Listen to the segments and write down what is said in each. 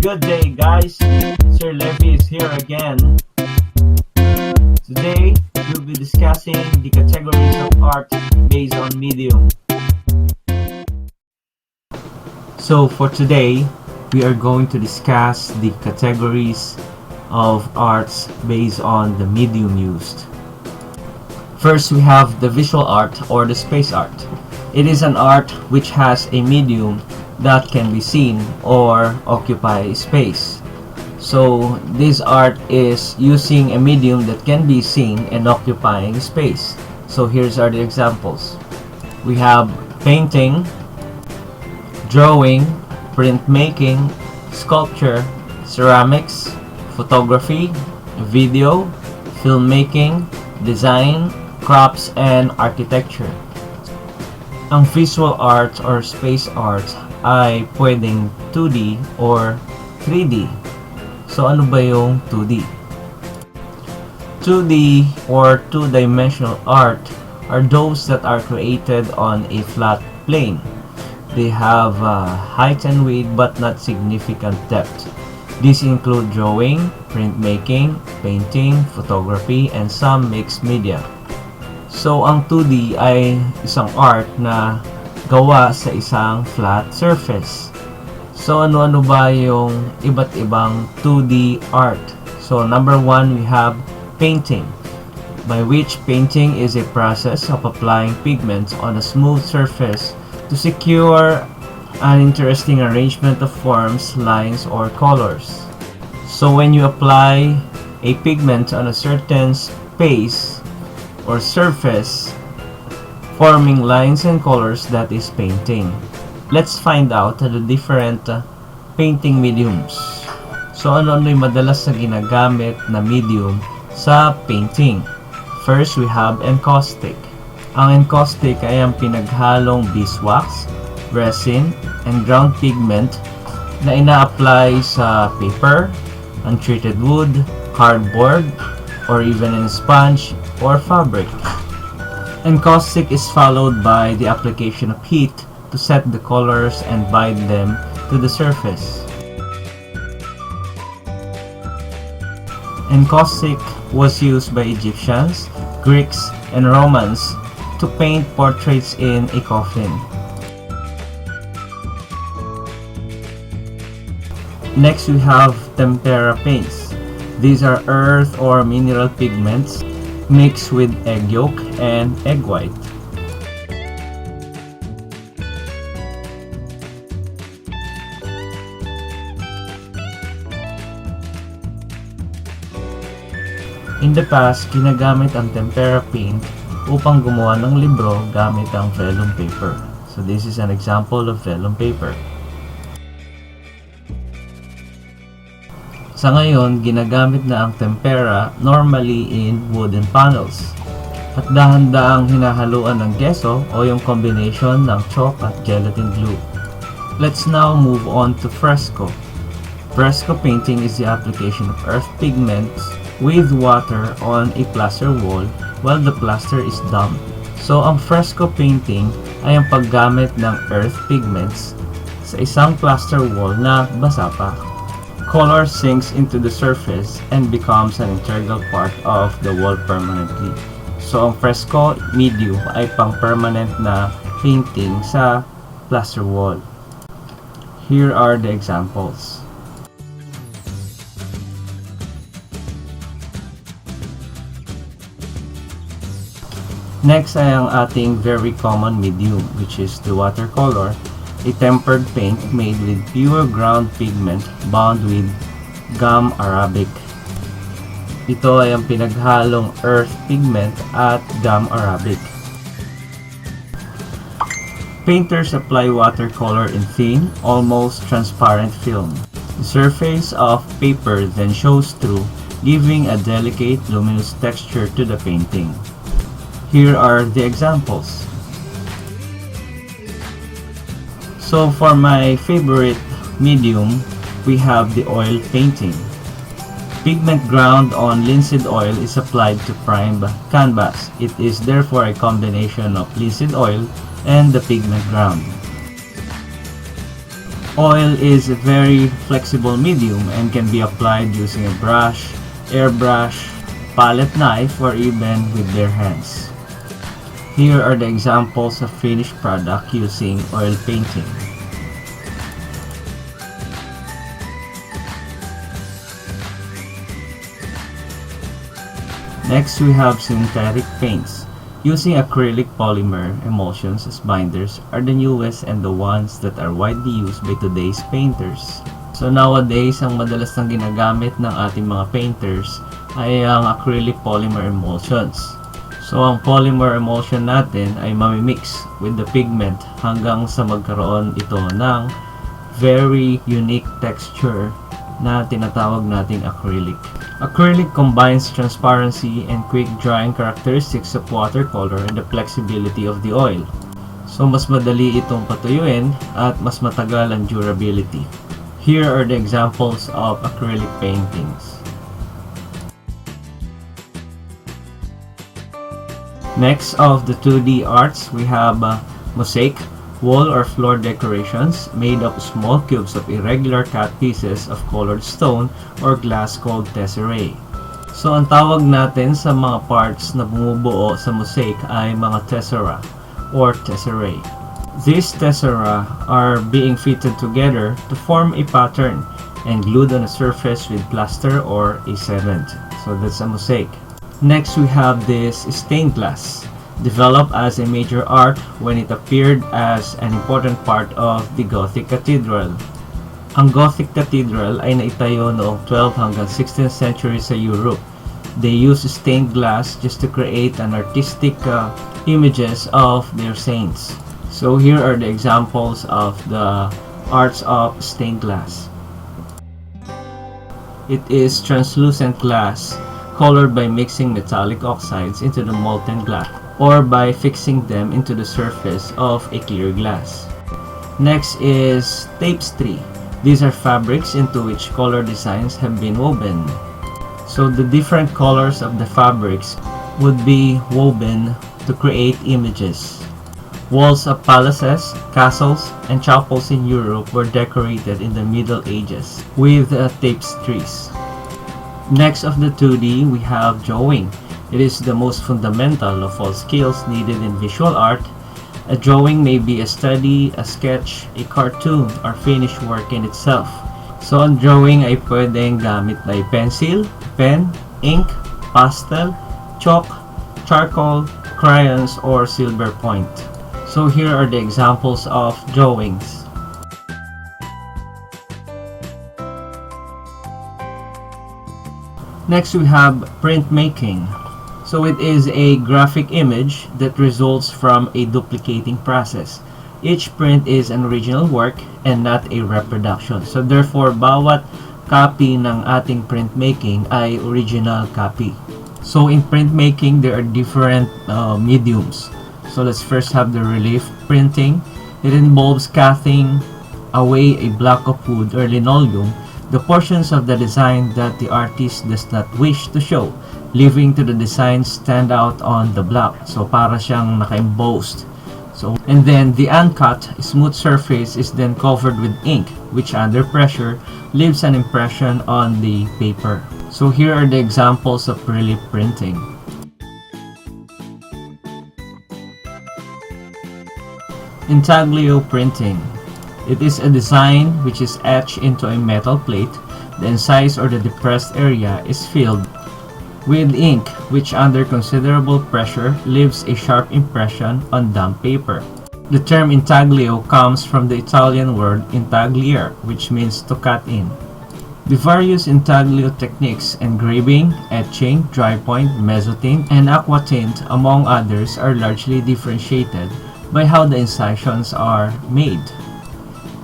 Good day, guys. Sir Levy is here again. Today, we'll be discussing the categories of art based on medium. So for today, we are going to discuss the categories of arts based on the medium used. First, we have the visual art or the space art. It is an art which has a medium that can be seen or occupy space. So this art is using a medium that can be seen and occupying space. So here's are the examples. We have painting, drawing, printmaking, sculpture, ceramics, photography, video, filmmaking, design, crafts, and architecture. Ang visual arts or space arts ay pwedeng 2D or 3D. So ano ba yung 2D? 2D or two-dimensional art are those that are created on a flat plane. They have height and width but not significant depth. These include drawing, printmaking, painting, photography, and some mixed media. So ang 2D ay isang art na gawa sa isang flat surface. So ano-ano ba yung iba't ibang 2D art? So number 1, we have painting, by which painting is a process of applying pigments on a smooth surface to secure an interesting arrangement of forms, lines, or colors. So when you apply a pigment on a certain space or surface, forming lines and colors, that is painting. Let's find out the different painting mediums. So ano-ano yung madalas na ginagamit na medium sa painting? First, we have encaustic. Ang encaustic ay ang pinaghalong beeswax, resin, and ground pigment na ina-apply sa paper, untreated wood, cardboard, or even in sponge or fabric. Encaustic is followed by the application of heat to set the colors and bind them to the surface. Encaustic was used by Egyptians, Greeks, and Romans to paint portraits in a coffin. Next, we have tempera paints. These are earth or mineral pigments mixed with egg yolk and egg white. In the past, ginagamit ang tempera paint upang gumawa ng libro gamit ang vellum paper. So this is an example of vellum paper. Sa ngayon, ginagamit na ang tempera normally in wooden panels. At dahan-daang hinahaluan ng gesso o yung combination ng chalk at gelatin glue. Let's now move on to fresco. Fresco painting is the application of earth pigments with water on a plaster wall while the plaster is damp. So ang fresco painting ay ang paggamit ng earth pigments sa isang plaster wall na basa pa. Color sinks into the surface and becomes an integral part of the wall permanently. So ang fresco medium ay pang-permanent na painting sa plaster wall. Here are the examples. Next ay ang ating very common medium, which is the watercolor, a tempered paint made with pure ground pigment bound with gum arabic. Ito ay ang pinaghalong earth pigment at gum arabic. Painters apply watercolor in thin, almost transparent film. The surface of paper then shows through, giving a delicate, luminous texture to the painting. Here are the examples. So for my favorite medium, we have the oil painting. Pigment ground on linseed oil is applied to prime canvas. It is therefore a combination of linseed oil and the pigment ground. Oil is a very flexible medium and can be applied using a brush, airbrush, palette knife, or even with bare hands. Here are the examples of finished product using oil painting. Next, we have synthetic paints. Using acrylic polymer emulsions as binders are the newest and the ones that are widely used by today's painters. So nowadays, ang madalas nang ginagamit ng ating mga painters ay ang acrylic polymer emulsions. So ang polymer emulsion natin ay mamimix with the pigment hanggang sa magkaroon ito ng very unique texture na tinatawag nating acrylic. Acrylic combines transparency and quick drying characteristics of watercolor and the flexibility of the oil. So mas madali itong patuyuin at mas matagal ang durability. Here are the examples of acrylic paintings. Next of the 2D arts, we have mosaic, wall or floor decorations made of small cubes of irregular cut pieces of colored stone or glass called tesserae. So ang tawag natin sa mga parts na bumubuo sa mosaic ay mga tessera or tesserae. These tessera are being fitted together to form a pattern and glued on a surface with plaster or a cement. So that's a mosaic. Next, we have this stained glass, developed as a major art when it appeared as an important part of the Gothic cathedral. Ang Gothic cathedral ay naitayo noong 12th hanggang 16th century sa Europe. They used stained glass just to create an artistic images of their saints. So here are the examples of the arts of stained glass. It is translucent glass colored by mixing metallic oxides into the molten glass or by fixing them into the surface of a clear glass. Next is tapestry. These are fabrics into which color designs have been woven. So the different colors of the fabrics would be woven to create images. Walls of palaces, castles, and chapels in Europe were decorated in the Middle Ages with tapestries. Next of the 2D, we have drawing. It is the most fundamental of all skills needed in visual art. A drawing may be a study, a sketch, a cartoon, or finished work in itself. So ang drawing ay pwedeng gamit na pencil, pen, ink, pastel, chalk, charcoal, crayons, or silver point. So here are the examples of drawings. Next, we have printmaking. So it is a graphic image that results from a duplicating process. Each print is an original work and not a reproduction. So therefore, bawat copy ng ating printmaking ay original copy. So in printmaking, there are different mediums. So let's first have the relief printing. It involves cutting away a block of wood or linoleum, the portions of the design that the artist does not wish to show, leaving to the design stand out on the block. So para siyang naka-embossed. So, and then the uncut smooth surface is then covered with ink, which under pressure leaves an impression on the paper. So here are the examples of relief printing. Intaglio printing. It is a design which is etched into a metal plate. The incised or the depressed area is filled with ink, which under considerable pressure leaves a sharp impression on damp paper. The term intaglio comes from the Italian word intagliare, which means to cut in. The various intaglio techniques, engraving, etching, dry point, mezzotint, and aquatint, among others, are largely differentiated by how the incisions are made.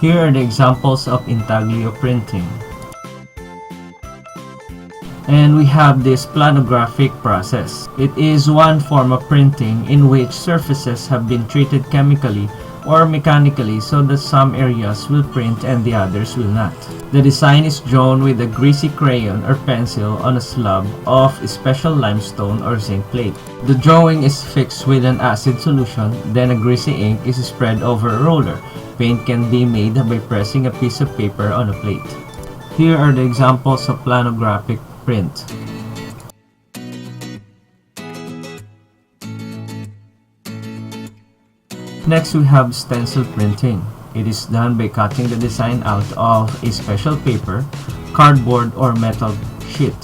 Here are the examples of intaglio printing. And we have this planographic process. It is one form of printing in which surfaces have been treated chemically or mechanically so that some areas will print and the others will not. The design is drawn with a greasy crayon or pencil on a slab of special limestone or zinc plate. The drawing is fixed with an acid solution, then a greasy ink is spread over a roller. Paint can be made by pressing a piece of paper on a plate. Here are the examples of planographic print. Next, we have stencil printing. It is done by cutting the design out of a special paper, cardboard, or metal sheet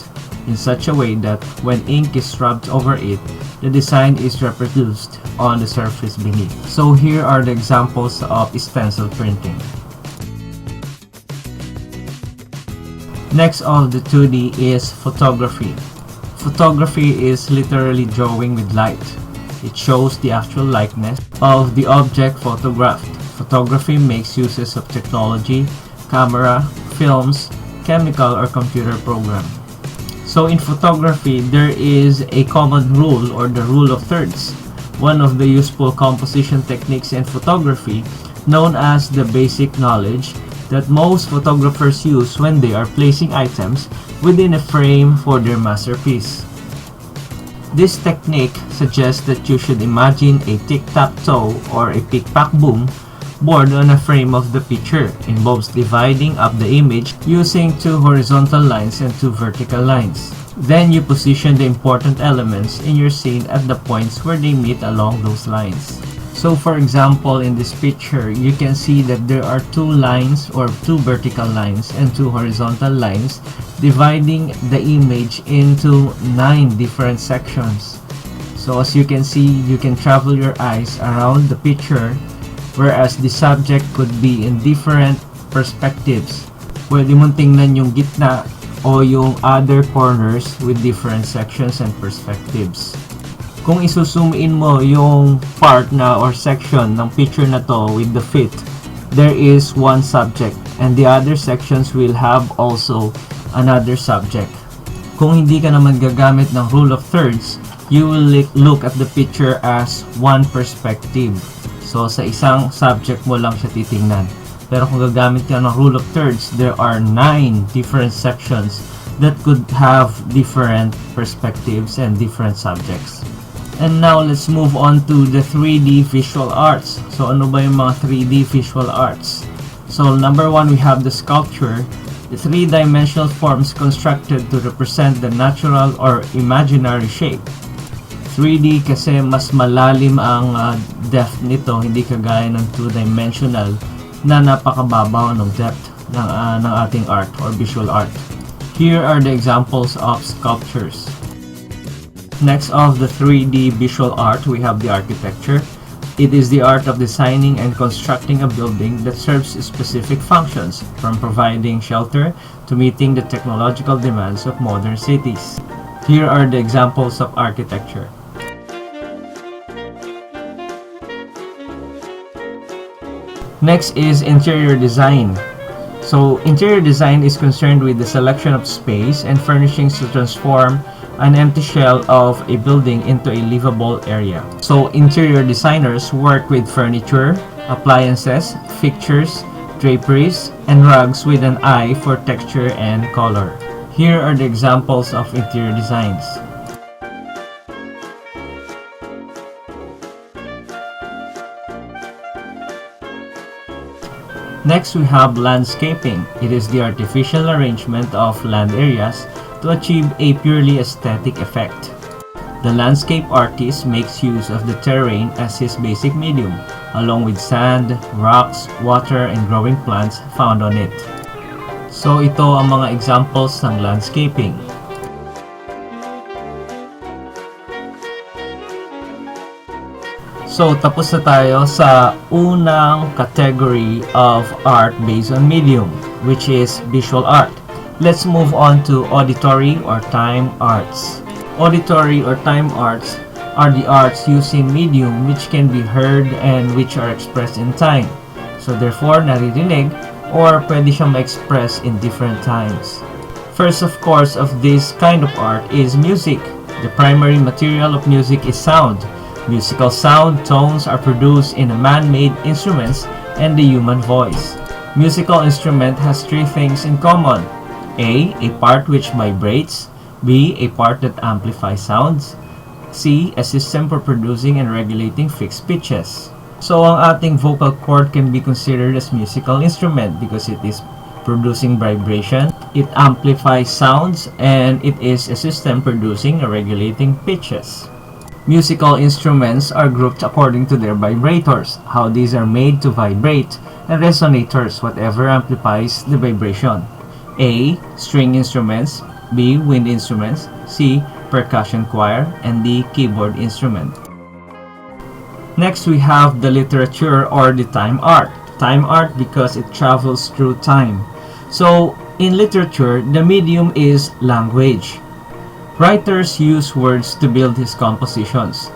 in such a way that when ink is rubbed over it, the design is reproduced on the surface beneath. So here are the examples of stencil printing. Next of the 2D is photography. Photography is literally drawing with light. It shows the actual likeness of the object photographed. Photography makes uses of technology, camera, films, chemical or computer program. So in photography, there is a common rule or the rule of thirds, one of the useful composition techniques in photography known as the basic knowledge that most photographers use when they are placing items within a frame for their masterpiece. This technique suggests that you should imagine a tic-tac-toe or a pick-pack-boom board on a frame of the picture. Involves dividing up the image using 2 horizontal lines and 2 vertical lines. Then you position the important elements in your scene at the points where they meet along those lines. So for example, in this picture, you can see that there are 2 lines or 2 vertical lines and 2 horizontal lines dividing the image into 9 different sections. So as you can see, you can travel your eyes around the picture, whereas the subject could be in different perspectives. Pwede mong tingnan yung gitna o yung other corners with different sections and perspectives. Kung isuzoom in mo yung part na or section ng picture na to with the fit, there is one subject and the other sections will have also another subject. Kung hindi ka naman gagamit ng rule of thirds, you will look at the picture as one perspective. So sa isang subject mo lang siya titingnan. Pero kung gagamit ka ng rule of thirds, there are 9 different sections that could have different perspectives and different subjects. And now let's move on to the 3D visual arts. So ano ba yung mga 3D visual arts? So number 1, we have the sculpture, the 3-dimensional forms constructed to represent the natural or imaginary shape. 3D kasi mas malalim ang depth nito, hindi kagaya ng 2-dimensional na napakababaw ng depth ng ating art or visual art. Here are the examples of sculptures. Next of the 3D visual art, we have the architecture. It is the art of designing and constructing a building that serves specific functions, from providing shelter to meeting the technological demands of modern cities. Here are the examples of architecture. Next is interior design. So interior design is concerned with the selection of space and furnishings to transform an empty shell of a building into a livable area. So interior designers work with furniture, appliances, fixtures, draperies, and rugs with an eye for texture and color. Here are the examples of interior designs. Next, we have landscaping. It is the artificial arrangement of land areas to achieve a purely aesthetic effect. The landscape artist makes use of the terrain as his basic medium, along with sand, rocks, water, and growing plants found on it. So ito ang mga examples ng landscaping. So tapos na tayo sa unang category of art based on medium, which is visual art. Let's move on to auditory or time arts. Auditory or time arts are the arts using medium which can be heard and which are expressed in time. So therefore, naririnig or pwede siyang ma-express in different times. First, of course, of this kind of art is music. The primary material of music is sound. Musical sound tones are produced in man-made instruments and the human voice. Musical instrument has three things in common. A part which vibrates. B, a part that amplifies sounds. C, a system for producing and regulating fixed pitches. So, ang ating vocal cord can be considered as musical instrument because it is producing vibration, it amplifies sounds, and it is a system producing and regulating pitches. Musical instruments are grouped according to their vibrators, how these are made to vibrate, and resonators, whatever amplifies the vibration. A, string instruments. B, wind instruments. C, percussion choir. And D, keyboard instrument. Next, we have the literature or the time art. Time art because it travels through time. So, in literature, the medium is language. Writers use words to build his compositions.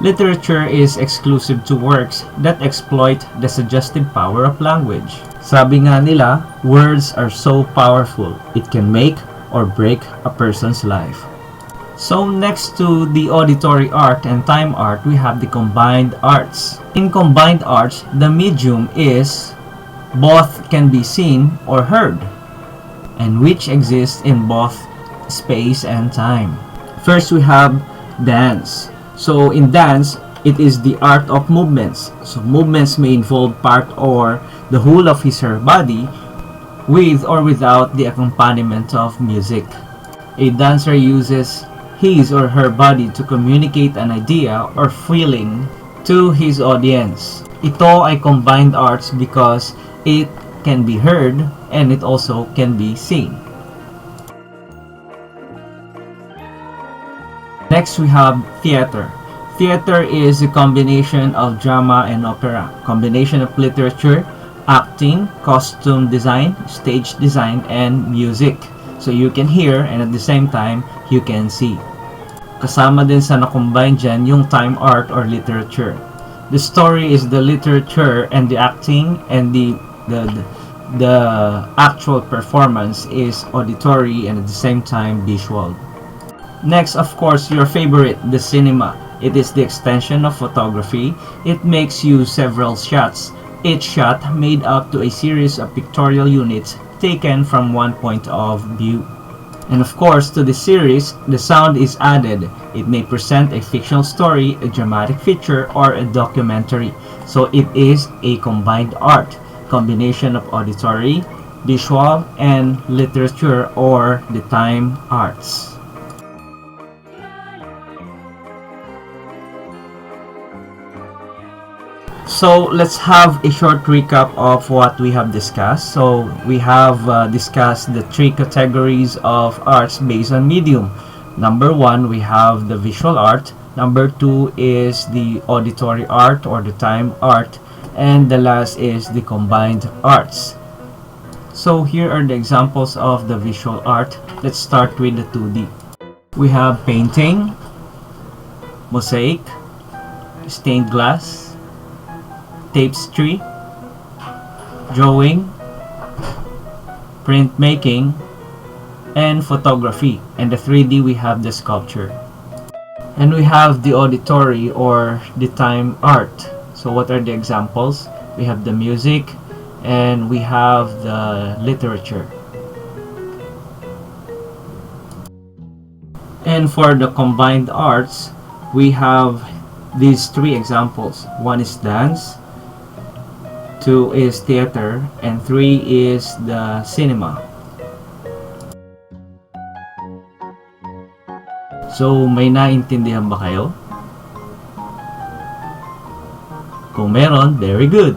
Literature is exclusive to works that exploit the suggestive power of language. Sabi nga nila, words are so powerful, it can make or break a person's life. So next to the auditory art and time art, we have the combined arts. In combined arts, the medium is both can be seen or heard, and which exists in both space and time. First, we have dance. So in dance, it is the art of movements. So movements may involve part or the whole of his or her body with or without the accompaniment of music. A dancer uses his or her body to communicate an idea or feeling to his audience. Ito ay combined arts because it can be heard and it also can be seen. Next, we have theater. Theater is a combination of drama and opera, combination of literature, acting, costume design, stage design, and music. So you can hear and at the same time, you can see. Kasama din sa na-combine dyan yung time art or literature. The story is the literature and the acting, and the actual performance is auditory and at the same time visual. Next, of course, your favorite, the cinema. It is the extension of photography. It makes you several shots. Each shot made up to a series of pictorial units taken from one point of view. And of course, to the series, the sound is added. It may present a fictional story, a dramatic feature, or a documentary. So it is a combined art, combination of auditory, visual, and literature or the time arts. So let's have a short recap of what we have discussed. So we have discussed the three categories of arts based on medium. Number one, we have the visual art. Number two is the auditory art or the time art. And the last is the combined arts. So here are the examples of the visual art. Let's start with the 2D. We have painting, mosaic, stained glass, tapestry, drawing, printmaking, and photography. And the 3D, we have the sculpture. And we have the auditory or the time art. So what are the examples? We have the music and we have the literature. And for the combined arts, we have these three examples. One is dance, 2 is theater, and 3 is the cinema. So, may naintindihan ba kayo? Kung meron, very good.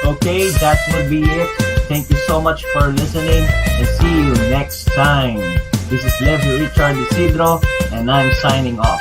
Okay, that would be it. Thank you so much for listening and see you next time. This is Levi Richard Isidro and I'm signing off.